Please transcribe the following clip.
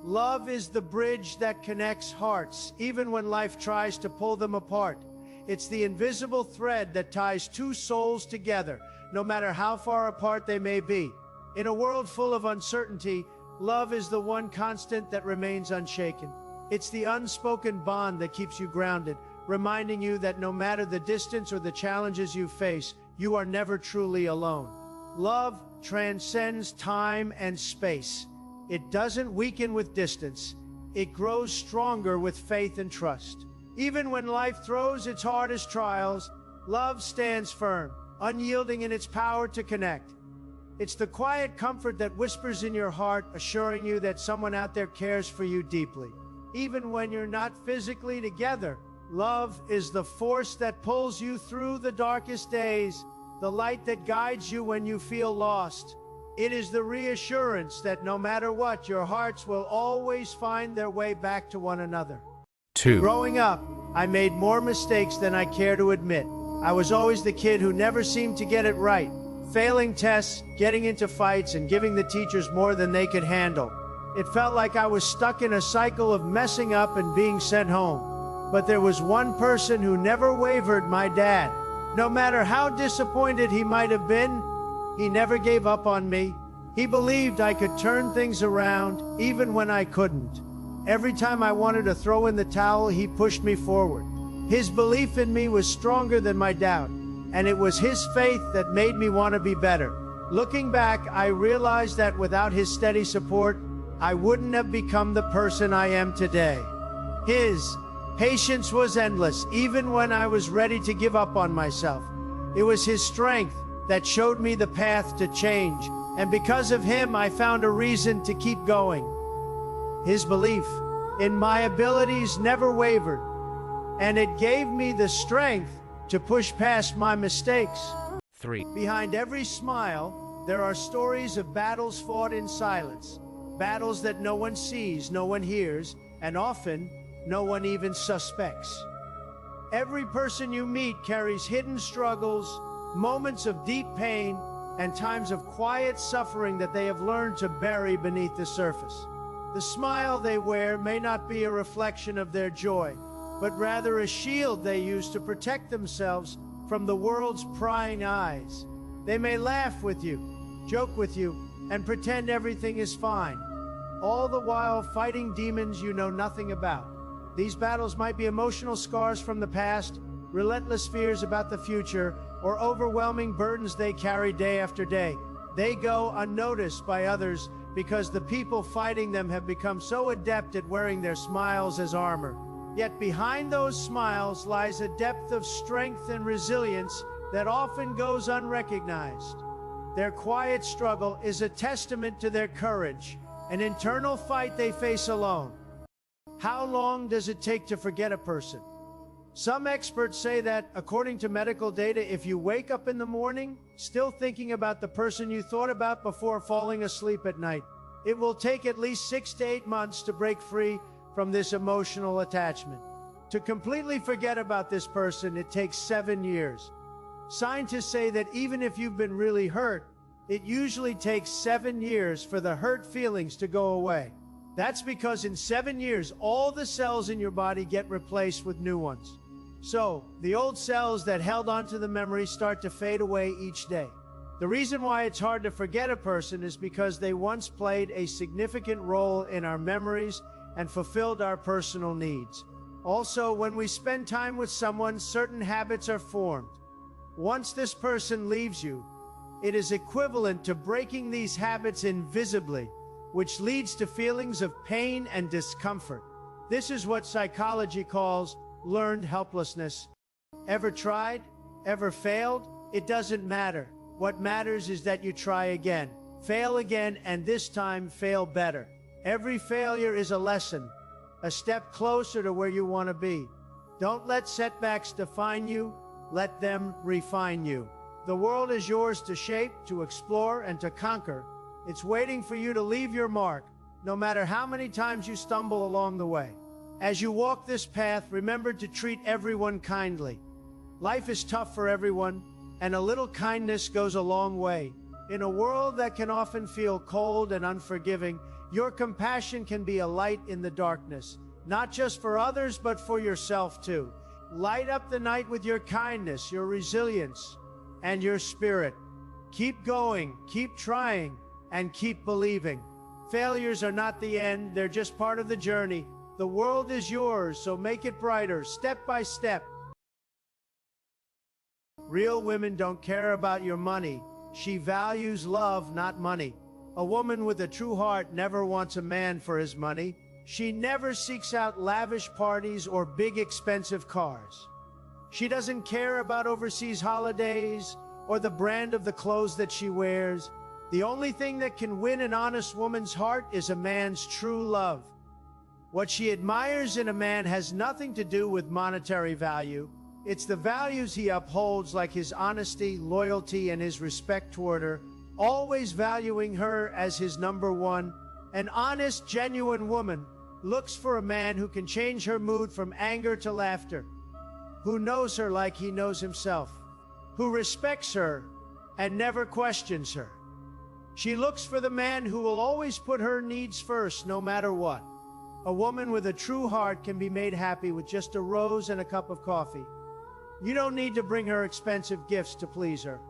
Love is the bridge that connects hearts, even when life tries to pull them apart. It's the invisible thread that ties two souls together, no matter how far apart they may be. In a world full of uncertainty, love is the one constant that remains unshaken. It's the unspoken bond that keeps you grounded, reminding you that no matter the distance or the challenges you face, you are never truly alone. Love transcends time and space. It doesn't weaken with distance. It grows stronger with faith and trust. Even when life throws its hardest trials, love stands firm, unyielding in its power to connect. It's the quiet comfort that whispers in your heart, assuring you that someone out there cares for you deeply. Even when you're not physically together, love is the force that pulls you through the darkest days, the light that guides you when you feel lost. It is the reassurance that no matter what, your hearts will always find their way back to one another. 2. Growing up, I made more mistakes than I care to admit. I was always the kid who never seemed to get it right, failing tests, getting into fights, and giving the teachers more than they could handle. It felt like I was stuck in a cycle of messing up and being sent home. But there was one person who never wavered: my dad. No matter how disappointed he might have been, he never gave up on me. He believed I could turn things around, even when I couldn't. Every time I wanted to throw in the towel, he pushed me forward. His belief in me was stronger than my doubt, and it was his faith that made me want to be better. Looking back, I realized that without his steady support, I wouldn't have become the person I am today. His patience was endless, even when I was ready to give up on myself. It was his strength that showed me the path to change, and because of him, I found a reason to keep going. His belief in my abilities never wavered, and it gave me the strength to push past my mistakes. 3. Behind every smile, there are stories of battles fought in silence, battles that no one sees, no one hears, and often no one even suspects. Every person you meet carries hidden struggles, moments of deep pain, and times of quiet suffering that they have learned to bury beneath the surface. The smile they wear may not be a reflection of their joy, but rather a shield they use to protect themselves from the world's prying eyes. They may laugh with you, joke with you, and pretend everything is fine, all the while fighting demons you know nothing about. These battles might be emotional scars from the past, relentless fears about the future, or overwhelming burdens they carry day after day. They go unnoticed by others because the people fighting them have become so adept at wearing their smiles as armor. Yet behind those smiles lies a depth of strength and resilience that often goes unrecognized. Their quiet struggle is a testament to their courage, an internal fight they face alone. How long does it take to forget a person? Some experts say that, according to medical data, if you wake up in the morning still thinking about the person you thought about before falling asleep at night, it will take at least 6 to 8 months to break free from this emotional attachment. To completely forget about this person, it takes 7 years. Scientists say that even if you've been really hurt, it usually takes 7 years for the hurt feelings to go away. That's because in 7 years, all the cells in your body get replaced with new ones. So, the old cells that held onto the memory start to fade away each day. The reason why it's hard to forget a person is because they once played a significant role in our memories and fulfilled our personal needs. Also, when we spend time with someone, certain habits are formed. Once this person leaves you, it is equivalent to breaking these habits invisibly, which leads to feelings of pain and discomfort. This is what psychology calls learned helplessness. Ever tried? Ever failed? It doesn't matter. What matters is that you try again, fail again, and this time fail better. Every failure is a lesson, a step closer to where you want to be. Don't let setbacks define you. Let them refine you. The world is yours to shape, to explore, and to conquer. It's waiting for you to leave your mark, no matter how many times you stumble along the way. As you walk this path, remember to treat everyone kindly. Life is tough for everyone, and a little kindness goes a long way. In a world that can often feel cold and unforgiving, Your compassion can be a light in the darkness, not just for others, but for yourself too. Light up the night with your kindness, your resilience, and your spirit. Keep going, keep trying, and keep believing. Failures are not the end, they're just part of the journey. The world is yours, so make it brighter, step by step. Real women don't care about your money. She values love, not money. A woman with a true heart never wants a man for his money. She never seeks out lavish parties or big expensive cars. She doesn't care about overseas holidays or the brand of the clothes that she wears. The only thing that can win an honest woman's heart is a man's true love. What she admires in a man has nothing to do with monetary value. It's the values he upholds, like his honesty, loyalty, and his respect toward her, always valuing her as his number one. An honest, genuine woman looks for a man who can change her mood from anger to laughter, who knows her like he knows himself, who respects her and never questions her. She looks for the man who will always put her needs first, no matter what. A woman with a true heart can be made happy with just a rose and a cup of coffee. You don't need to bring her expensive gifts to please her.